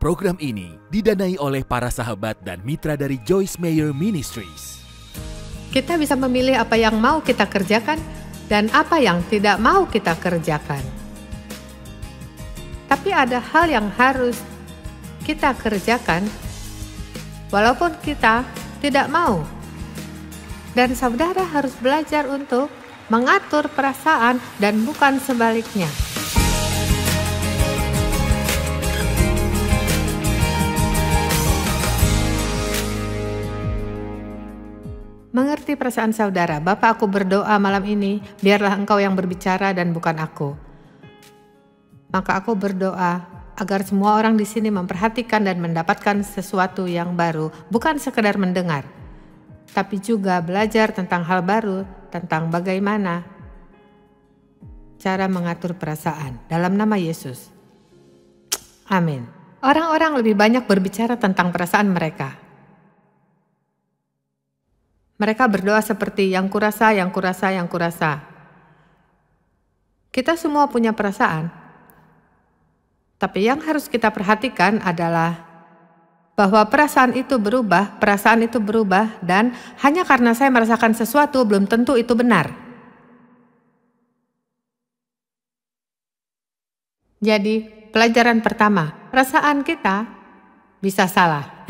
Program ini didanai oleh para sahabat dan mitra dari Joyce Meyer Ministries. Kita bisa memilih apa yang mau kita kerjakan dan apa yang tidak mau kita kerjakan. Tapi ada hal yang harus kita kerjakan walaupun kita tidak mau. Dan saudara harus belajar untuk mengatur perasaan dan bukan sebaliknya. Mengerti perasaan saudara. Bapa, aku berdoa malam ini, biarlah Engkau yang berbicara dan bukan aku. Maka aku berdoa agar semua orang di sini memperhatikan dan mendapatkan sesuatu yang baru, bukan sekedar mendengar, tapi juga belajar tentang hal baru, tentang bagaimana cara mengatur perasaan. Dalam nama Yesus. Amin. Orang-orang lebih banyak berbicara tentang perasaan mereka. Mereka berdoa seperti yang kurasa, yang kurasa, yang kurasa. Kita semua punya perasaan. Tapi yang harus kita perhatikan adalah bahwa perasaan itu berubah, dan hanya karena saya merasakan sesuatu belum tentu itu benar. Jadi, pelajaran pertama, perasaan kita bisa salah.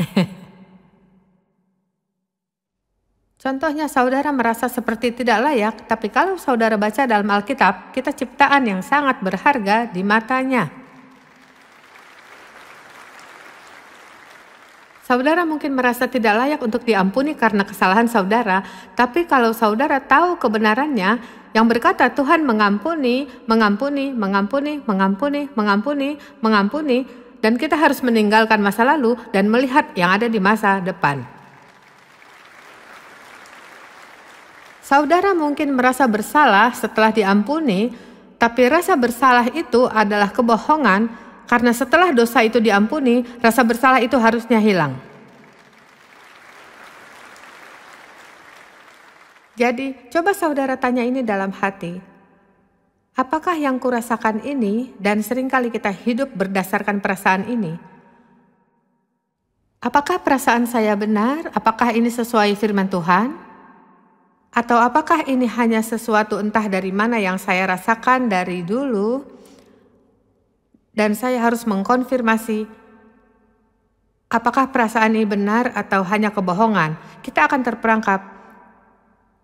Contohnya, saudara merasa seperti tidak layak, tapi kalau saudara baca dalam Alkitab, kita ciptaan yang sangat berharga di matanya. Saudara mungkin merasa tidak layak untuk diampuni karena kesalahan saudara, tapi kalau saudara tahu kebenarannya, yang berkata Tuhan mengampuni, dan kita harus meninggalkan masa lalu dan melihat yang ada di masa depan. Saudara mungkin merasa bersalah setelah diampuni, tapi rasa bersalah itu adalah kebohongan karena setelah dosa itu diampuni, rasa bersalah itu harusnya hilang. Jadi, coba saudara tanya ini dalam hati. Apakah yang kurasakan ini dan seringkali kita hidup berdasarkan perasaan ini? Apakah perasaan saya benar? Apakah ini sesuai firman Tuhan? Atau apakah ini hanya sesuatu entah dari mana yang saya rasakan dari dulu dan saya harus mengkonfirmasi apakah perasaan ini benar atau hanya kebohongan? Kita akan terperangkap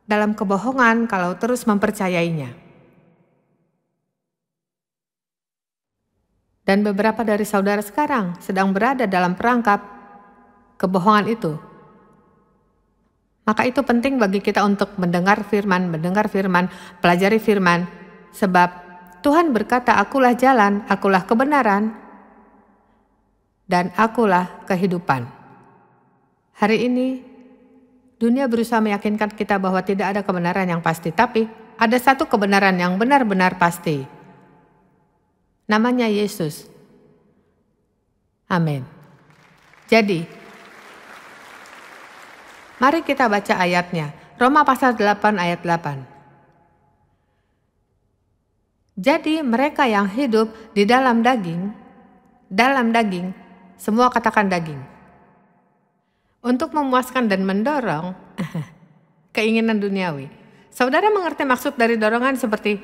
dalam kebohongan kalau terus mempercayainya. Dan beberapa dari saudara sekarang sedang berada dalam perangkap kebohongan itu. Maka itu penting bagi kita untuk mendengar firman, pelajari firman. Sebab Tuhan berkata, akulah jalan, akulah kebenaran, dan akulah kehidupan. Hari ini, dunia berusaha meyakinkan kita bahwa tidak ada kebenaran yang pasti. Tapi ada satu kebenaran yang benar-benar pasti. Namanya Yesus. Amin. Jadi, mari kita baca ayatnya. Roma pasal 8 ayat 8. Jadi mereka yang hidup di dalam daging, semua katakan daging. Untuk memuaskan dan mendorong keinginan duniawi. Saudara mengerti maksud dari dorongan seperti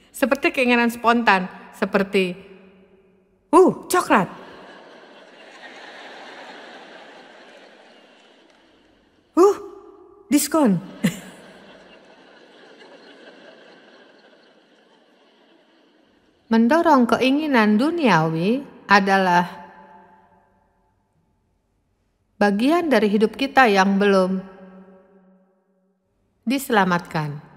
seperti keinginan spontan, seperti coklat. Diskon. Mendorong keinginan duniawi adalah bagian dari hidup kita yang belum diselamatkan.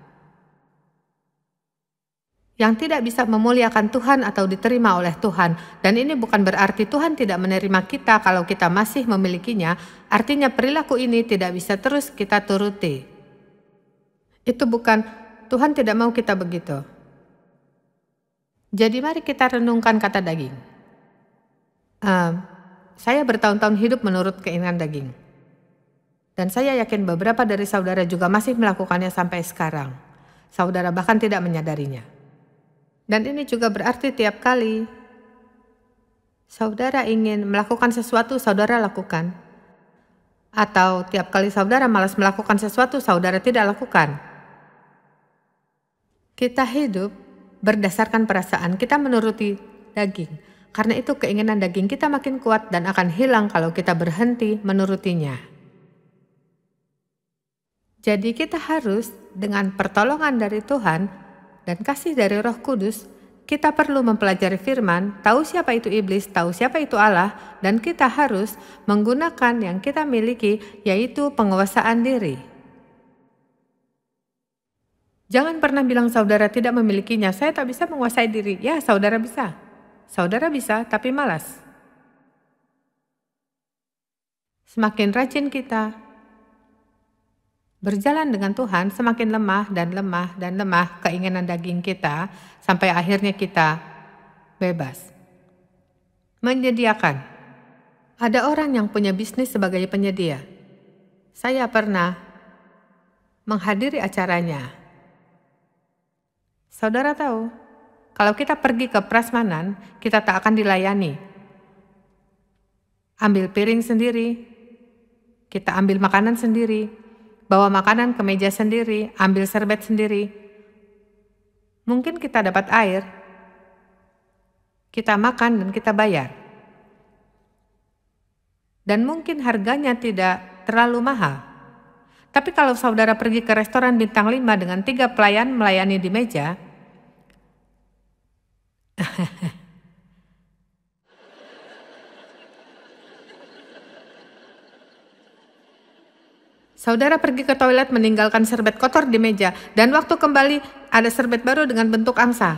Yang tidak bisa memuliakan Tuhan atau diterima oleh Tuhan. Dan ini bukan berarti Tuhan tidak menerima kita kalau kita masih memilikinya. Artinya perilaku ini tidak bisa terus kita turuti. Itu bukan, Tuhan tidak mau kita begitu. Jadi mari kita renungkan kata daging. Saya bertahun-tahun hidup menurut keinginan daging. Dan saya yakin beberapa dari saudara juga masih melakukannya sampai sekarang. Saudara bahkan tidak menyadarinya. Dan ini juga berarti tiap kali saudara ingin melakukan sesuatu, saudara lakukan. Atau tiap kali saudara malas melakukan sesuatu, saudara tidak lakukan. Kita hidup berdasarkan perasaan, kita menuruti daging. Karena itu keinginan daging kita makin kuat dan akan hilang kalau kita berhenti menurutinya. Jadi kita harus dengan pertolongan dari Tuhan dan kasih dari Roh Kudus, kita perlu mempelajari firman, tahu siapa itu iblis, tahu siapa itu Allah, dan kita harus menggunakan yang kita miliki, yaitu penguasaan diri. Jangan pernah bilang saudara tidak memilikinya, saya tak bisa menguasai diri. Ya, saudara bisa. Saudara bisa, tapi malas. Semakin rajin kita berjalan dengan Tuhan, semakin lemah dan lemah dan lemah keinginan daging kita, sampai akhirnya kita bebas. Menyediakan. Ada orang yang punya bisnis sebagai penyedia. Saya pernah menghadiri acaranya. Saudara tahu, kalau kita pergi ke prasmanan, kita tak akan dilayani. Ambil piring sendiri, kita ambil makanan sendiri, bawa makanan ke meja sendiri, ambil serbet sendiri. Mungkin kita dapat air, kita makan dan kita bayar. Dan mungkin harganya tidak terlalu mahal. Tapi kalau saudara pergi ke restoran bintang 5 dengan 3 pelayan melayani di meja, saudara pergi ke toilet meninggalkan serbet kotor di meja, dan waktu kembali ada serbet baru dengan bentuk angsa.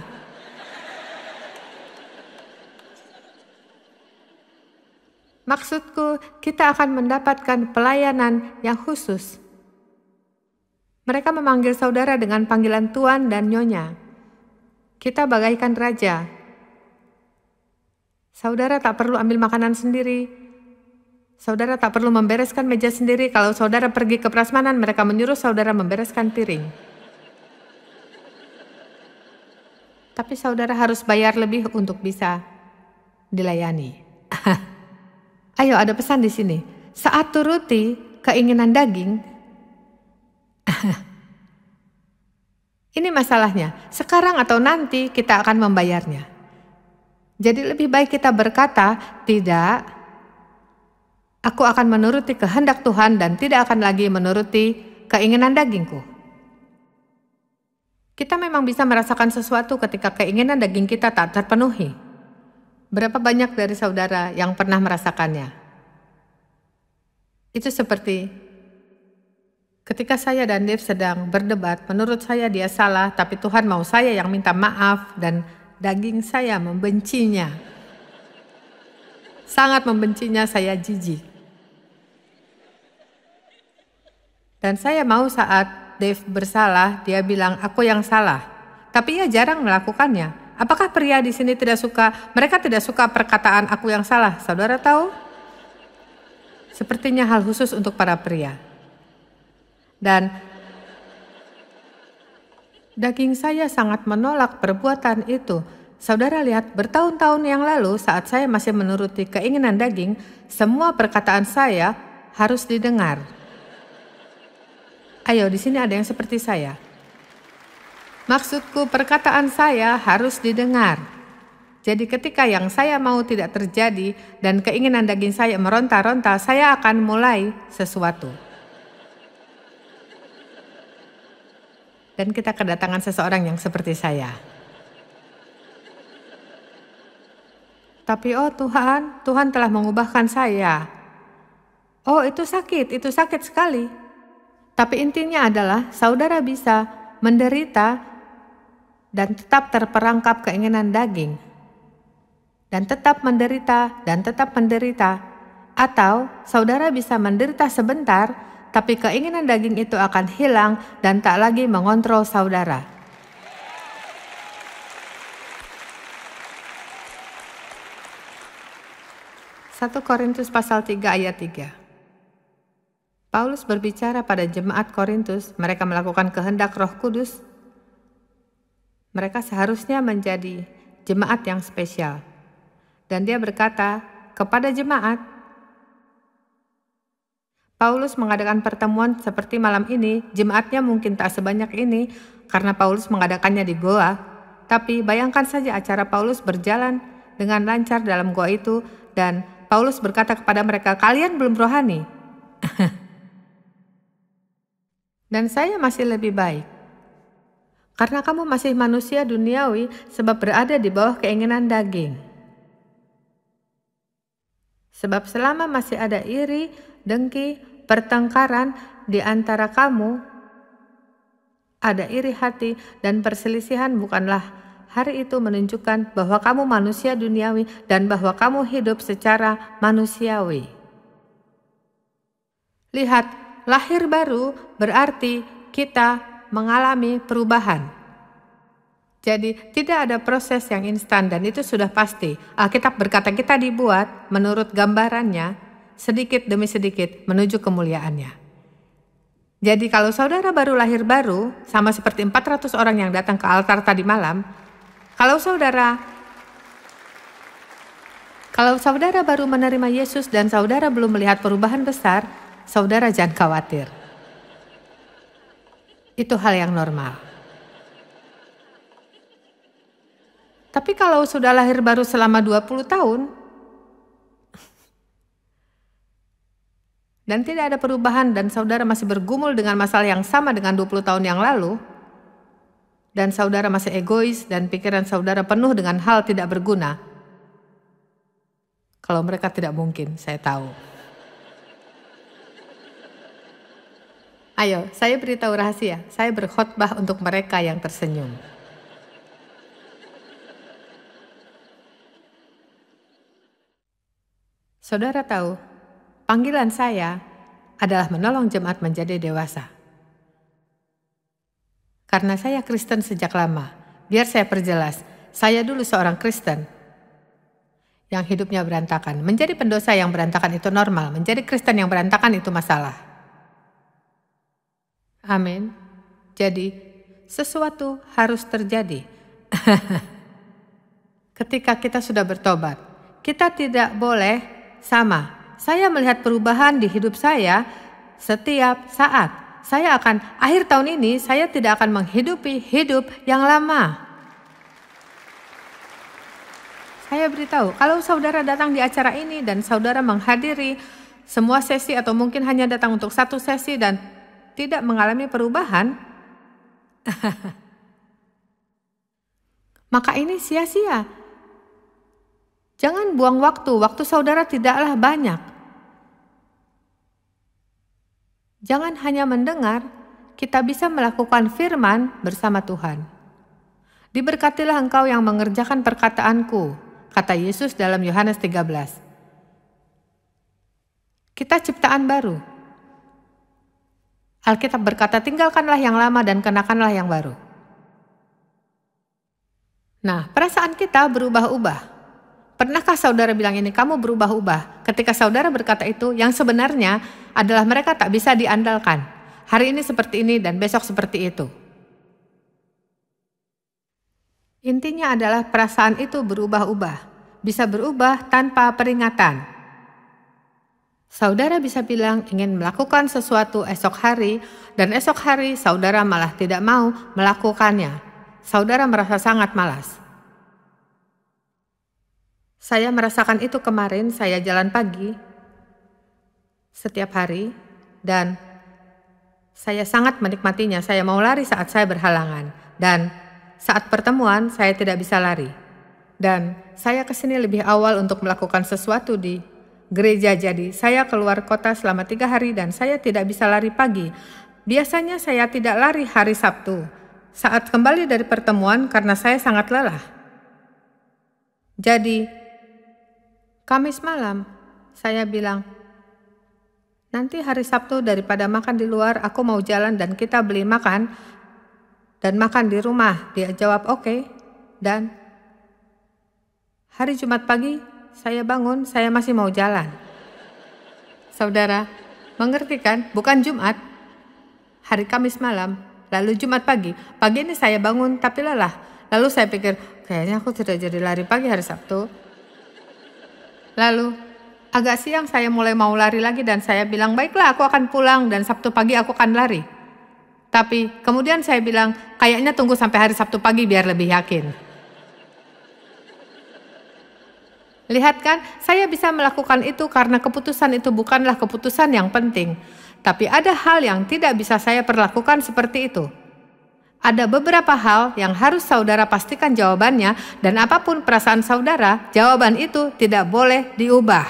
Maksudku, kita akan mendapatkan pelayanan yang khusus. Mereka memanggil saudara dengan panggilan Tuan dan Nyonya. Kita bagaikan raja. Saudara tak perlu ambil makanan sendiri. Saudara tak perlu membereskan meja sendiri. Kalau saudara pergi ke prasmanan, mereka menyuruh saudara membereskan piring. Tapi saudara harus bayar lebih untuk bisa dilayani. Ayo, ada pesan di sini. Saat turuti keinginan daging, ini masalahnya. Sekarang atau nanti kita akan membayarnya. Jadi lebih baik kita berkata, tidak, aku akan menuruti kehendak Tuhan dan tidak akan lagi menuruti keinginan dagingku. Kita memang bisa merasakan sesuatu ketika keinginan daging kita tak terpenuhi. Berapa banyak dari saudara yang pernah merasakannya? Itu seperti ketika saya dan Dave sedang berdebat, menurut saya dia salah, tapi Tuhan mau saya yang minta maaf dan daging saya membencinya. Sangat membencinya, saya jijik. Dan saya mau saat Dave bersalah, dia bilang, aku yang salah. Tapi ia jarang melakukannya. Apakah pria di sini tidak suka? Mereka tidak suka perkataan aku yang salah. Saudara tahu? Sepertinya hal khusus untuk para pria. Dan daging saya sangat menolak perbuatan itu. Saudara lihat, bertahun-tahun yang lalu saat saya masih menuruti keinginan daging, semua perkataan saya harus didengar. Ayo, di sini ada yang seperti saya. Maksudku, perkataan saya harus didengar. Jadi ketika yang saya mau tidak terjadi dan keinginan daging saya meronta-ronta, saya akan mulai sesuatu. Dan kita kedatangan seseorang yang seperti saya. Tapi oh Tuhan, Tuhan telah mengubahkan saya. Oh itu sakit sekali. Tapi intinya adalah saudara bisa menderita dan tetap terperangkap keinginan daging. Dan tetap menderita dan tetap menderita. Atau saudara bisa menderita sebentar, tapi keinginan daging itu akan hilang dan tak lagi mengontrol saudara. Satu Korintus pasal 3 ayat 3. Paulus berbicara pada jemaat Korintus, mereka melakukan kehendak Roh Kudus. Mereka seharusnya menjadi jemaat yang spesial. Dan dia berkata kepada jemaat, Paulus mengadakan pertemuan seperti malam ini, jemaatnya mungkin tak sebanyak ini karena Paulus mengadakannya di goa, tapi bayangkan saja acara Paulus berjalan dengan lancar dalam goa itu dan Paulus berkata kepada mereka, kalian belum rohani. Dan saya masih lebih baik. Karena kamu masih manusia duniawi sebab berada di bawah keinginan daging. Sebab selama masih ada iri, dengki, pertengkaran di antara kamu, ada iri hati dan perselisihan, bukanlah hari itu menunjukkan bahwa kamu manusia duniawi dan bahwa kamu hidup secara manusiawi. Lihat, lahir baru berarti kita mengalami perubahan. Jadi tidak ada proses yang instan dan itu sudah pasti. Alkitab berkata kita dibuat menurut gambarannya sedikit demi sedikit menuju kemuliaannya. Jadi kalau saudara baru lahir baru, sama seperti 400 orang yang datang ke altar tadi malam, kalau saudara baru menerima Yesus dan saudara belum melihat perubahan besar, saudara jangan khawatir. Itu hal yang normal. Tapi kalau sudah lahir baru selama 20 tahun, dan tidak ada perubahan dan saudara masih bergumul dengan masalah yang sama dengan 20 tahun yang lalu, dan saudara masih egois dan pikiran saudara penuh dengan hal tidak berguna, kalau mereka tidak mungkin, saya tahu. Ayo, saya beritahu rahasia. Saya berkhotbah untuk mereka yang tersenyum. Saudara tahu, panggilan saya adalah menolong jemaat menjadi dewasa. Karena saya Kristen sejak lama, biar saya perjelas, saya dulu seorang Kristen yang hidupnya berantakan. Menjadi pendosa yang berantakan itu normal, menjadi Kristen yang berantakan itu masalah. Amin. Jadi, sesuatu harus terjadi. Ketika kita sudah bertobat, kita tidak boleh sama. Saya melihat perubahan di hidup saya setiap saat. Saya akan, akhir tahun ini, saya tidak akan menghidupi hidup yang lama. Saya beritahu, kalau saudara datang di acara ini dan saudara menghadiri semua sesi atau mungkin hanya datang untuk satu sesi dan tidak mengalami perubahan, maka ini sia-sia. Jangan buang waktu saudara tidaklah banyak. Jangan hanya mendengar, kita bisa melakukan firman bersama Tuhan. Diberkatilah engkau yang mengerjakan perkataanku, kata Yesus dalam Yohanes 13. Kita ciptaan baru. Alkitab berkata, tinggalkanlah yang lama dan kenakanlah yang baru. Nah, perasaan kita berubah-ubah. Pernahkah saudara bilang ini, kamu berubah-ubah? Ketika saudara berkata itu, yang sebenarnya adalah mereka tak bisa diandalkan. Hari ini seperti ini dan besok seperti itu. Intinya adalah perasaan itu berubah-ubah. Bisa berubah tanpa peringatan. Saudara bisa bilang ingin melakukan sesuatu esok hari, dan esok hari saudara malah tidak mau melakukannya. Saudara merasa sangat malas. Saya merasakan itu kemarin, saya jalan pagi setiap hari, dan saya sangat menikmatinya. Saya mau lari saat saya berhalangan, dan saat pertemuan saya tidak bisa lari. Dan saya kesini lebih awal untuk melakukan sesuatu di gereja, jadi saya keluar kota selama 3 hari dan saya tidak bisa lari pagi. Biasanya saya tidak lari hari Sabtu saat kembali dari pertemuan karena saya sangat lelah. Jadi Kamis malam saya bilang, nanti hari Sabtu daripada makan di luar, aku mau jalan dan kita beli makan dan makan di rumah. Dia jawab oke. Dan hari Jumat pagi saya bangun, saya masih mau jalan. Saudara, mengerti kan? Bukan Jumat, hari Kamis malam, lalu Jumat pagi. Pagi ini saya bangun tapi lelah. Lalu saya pikir, kayaknya aku tidak jadi lari pagi hari Sabtu. Lalu agak siang saya mulai mau lari lagi dan saya bilang, baiklah aku akan pulang dan Sabtu pagi aku akan lari. Tapi kemudian saya bilang, kayaknya tunggu sampai hari Sabtu pagi biar lebih yakin. Lihat kan, saya bisa melakukan itu karena keputusan itu bukanlah keputusan yang penting. Tapi ada hal yang tidak bisa saya perlakukan seperti itu. Ada beberapa hal yang harus saudara pastikan jawabannya, dan apapun perasaan saudara, jawaban itu tidak boleh diubah.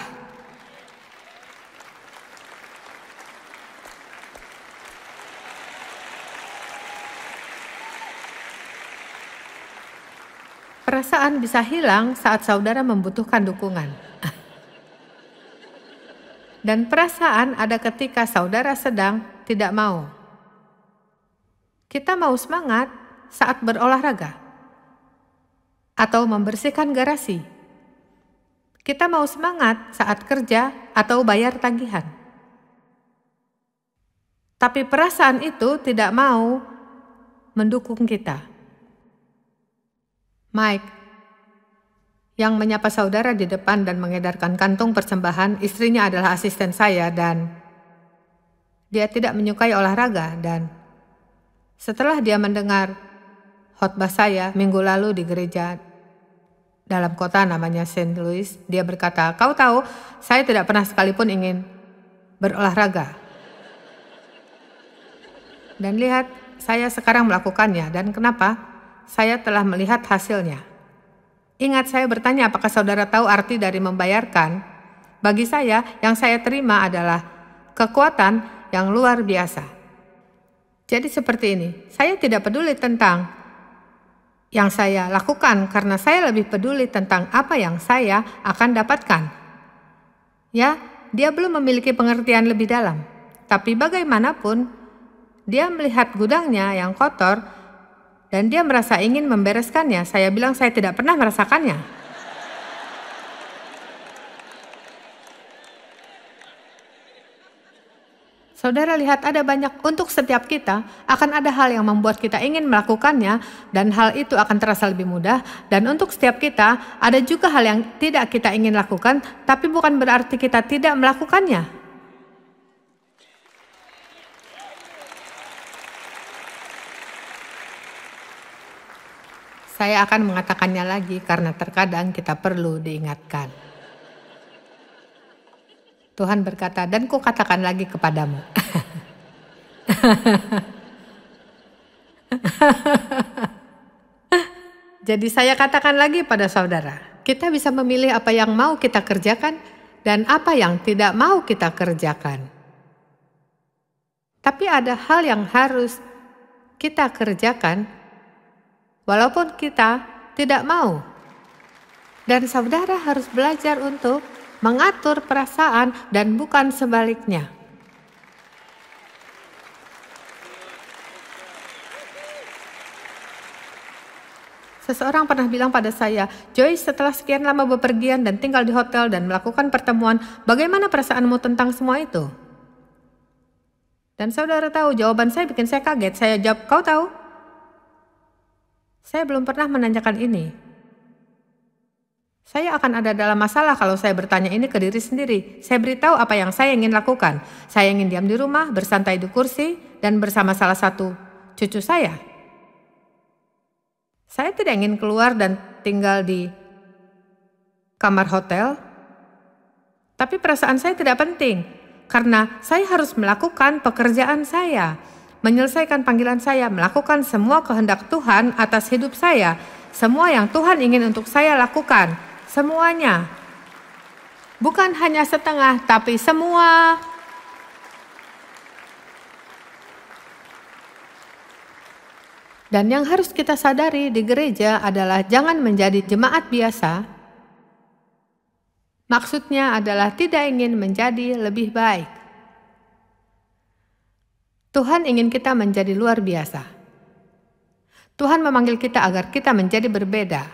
Perasaan bisa hilang saat saudara membutuhkan dukungan. Dan perasaan ada ketika saudara sedang tidak mau. Kita mau semangat saat berolahraga atau membersihkan garasi. Kita mau semangat saat kerja atau bayar tagihan. Tapi perasaan itu tidak mau mendukung kita. Mike, yang menyapa saudara di depan dan mengedarkan kantung persembahan, istrinya adalah asisten saya dan dia tidak menyukai olahraga. Dan setelah dia mendengar khotbah saya minggu lalu di gereja dalam kota namanya St. Louis, dia berkata, kau tahu, saya tidak pernah sekalipun ingin berolahraga. Dan lihat, saya sekarang melakukannya. Dan kenapa? Saya telah melihat hasilnya. Ingat, saya bertanya apakah saudara tahu arti dari membayarkan? Bagi saya, yang saya terima adalah kekuatan yang luar biasa. Jadi seperti ini, saya tidak peduli tentang yang saya lakukan karena saya lebih peduli tentang apa yang saya akan dapatkan. Ya, dia belum memiliki pengertian lebih dalam. Tapi bagaimanapun, dia melihat gudangnya yang kotor, dan dia merasa ingin membereskannya. Saya bilang saya tidak pernah merasakannya. Saudara lihat, ada banyak, untuk setiap kita akan ada hal yang membuat kita ingin melakukannya dan hal itu akan terasa lebih mudah. Dan untuk setiap kita ada juga hal yang tidak kita ingin lakukan, tapi bukan berarti kita tidak melakukannya. Saya akan mengatakannya lagi karena terkadang kita perlu diingatkan. Tuhan berkata, dan kukatakan lagi kepadamu. Jadi saya katakan lagi pada saudara, kita bisa memilih apa yang mau kita kerjakan dan apa yang tidak mau kita kerjakan. Tapi ada hal yang harus kita kerjakan walaupun kita tidak mau. Dan saudara harus belajar untuk mengatur perasaan dan bukan sebaliknya. Seseorang pernah bilang pada saya, Joyce, setelah sekian lama bepergian dan tinggal di hotel dan melakukan pertemuan, bagaimana perasaanmu tentang semua itu? Dan saudara tahu, jawaban saya bikin saya kaget. Saya jawab, kau tahu? Saya belum pernah menanyakan ini. Saya akan ada dalam masalah kalau saya bertanya ini ke diri sendiri. Saya beritahu apa yang saya ingin lakukan. Saya ingin diam di rumah, bersantai di kursi, dan bersama salah satu cucu saya. Saya tidak ingin keluar dan tinggal di kamar hotel. Tapi perasaan saya tidak penting, karena saya harus melakukan pekerjaan saya. Menyelesaikan panggilan saya, melakukan semua kehendak Tuhan atas hidup saya. Semua yang Tuhan ingin untuk saya lakukan. Semuanya. Bukan hanya setengah, tapi semua. Dan yang harus kita sadari di gereja adalah jangan menjadi jemaat biasa. Maksudnya adalah tidak ingin menjadi lebih baik. Tuhan ingin kita menjadi luar biasa. Tuhan memanggil kita agar kita menjadi berbeda.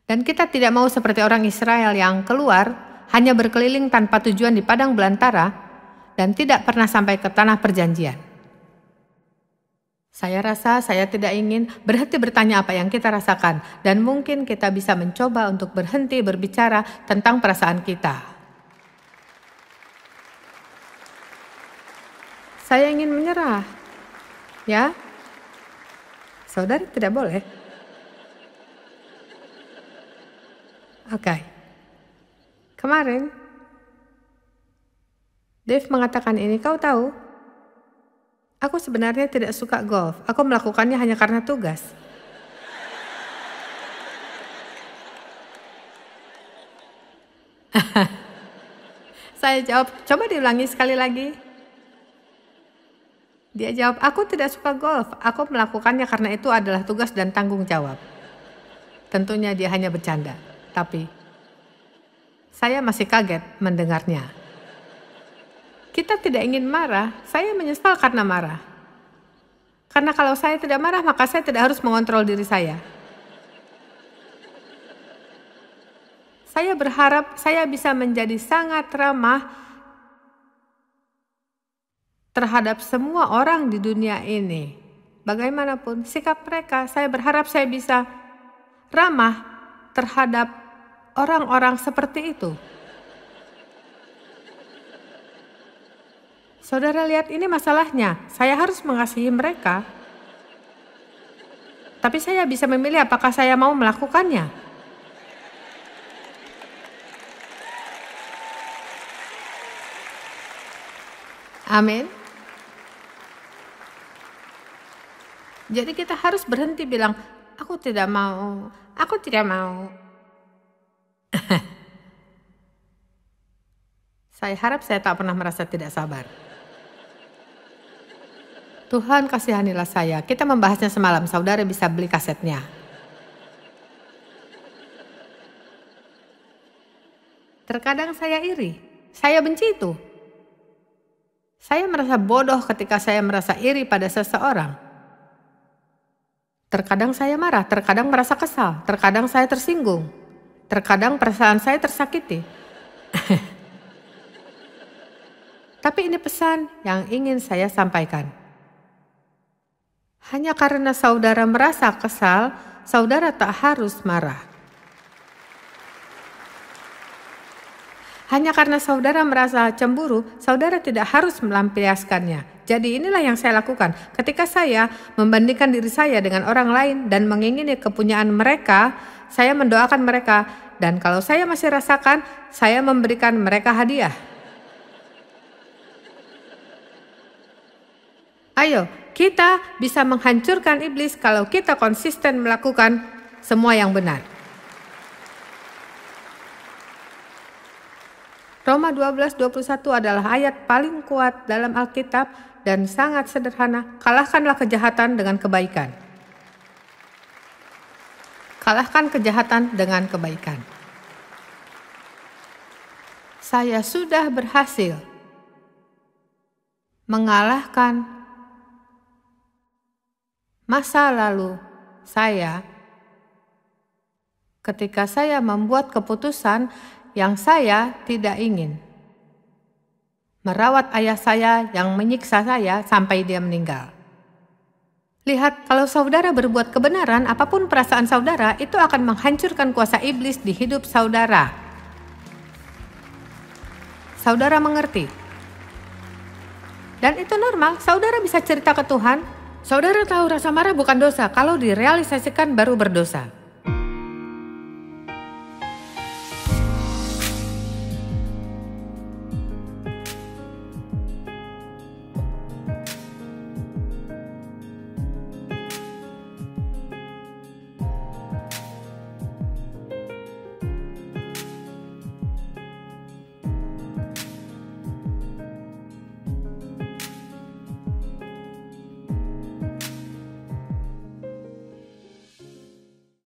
Dan kita tidak mau seperti orang Israel yang keluar, hanya berkeliling tanpa tujuan di padang belantara, dan tidak pernah sampai ke tanah perjanjian. Saya rasa saya tidak ingin berhenti bertanya apa yang kita rasakan, dan mungkin kita bisa mencoba untuk berhenti berbicara tentang perasaan kita. Saya ingin menyerah, ya? Saudara tidak boleh. Oke. Kemarin, Dave mengatakan ini, kau tahu, aku sebenarnya tidak suka golf. Aku melakukannya hanya karena tugas. Saya jawab, coba diulangi sekali lagi. Dia jawab, aku tidak suka golf. Aku melakukannya karena itu adalah tugas dan tanggung jawab. Tentunya dia hanya bercanda, tapi saya masih kaget mendengarnya. Kita tidak ingin marah, saya menyesal karena marah. Karena kalau saya tidak marah, maka saya tidak harus mengontrol diri saya. Saya berharap saya bisa menjadi sangat ramah terhadap semua orang di dunia ini. Bagaimanapun sikap mereka, saya berharap saya bisa ramah terhadap orang-orang seperti itu. Saudara lihat, ini masalahnya. Saya harus mengasihi mereka. Tapi saya bisa memilih apakah saya mau melakukannya. Amin. Jadi kita harus berhenti bilang, aku tidak mau, aku tidak mau. Saya harap saya tak pernah merasa tidak sabar. Tuhan kasihanilah saya. Kita membahasnya semalam, saudara bisa beli kasetnya. Terkadang saya iri, saya benci itu. Saya merasa bodoh ketika saya merasa iri pada seseorang. Terkadang saya marah, terkadang merasa kesal, terkadang saya tersinggung, terkadang perasaan saya tersakiti. Tapi ini pesan yang ingin saya sampaikan. Hanya karena saudara merasa kesal, saudara tak harus marah. Hanya karena saudara merasa cemburu, saudara tidak harus melampiaskannya. Jadi inilah yang saya lakukan. Ketika saya membandingkan diri saya dengan orang lain dan mengingini kepunyaan mereka, saya mendoakan mereka. Dan kalau saya masih rasakan, saya memberikan mereka hadiah. Ayo, kita bisa menghancurkan iblis kalau kita konsisten melakukan semua yang benar. Roma 12:21 adalah ayat paling kuat dalam Alkitab dan sangat sederhana. Kalahkanlah kejahatan dengan kebaikan. Kalahkan kejahatan dengan kebaikan. Saya sudah berhasil mengalahkan masa lalu saya ketika saya membuat keputusan yang saya tidak ingin. Merawat ayah saya yang menyiksa saya sampai dia meninggal. Lihat, kalau saudara berbuat kebenaran, apapun perasaan saudara, itu akan menghancurkan kuasa iblis di hidup saudara. Saudara mengerti? Dan itu normal, saudara bisa cerita ke Tuhan. Saudara tahu rasa marah bukan dosa, kalau direalisasikan baru berdosa.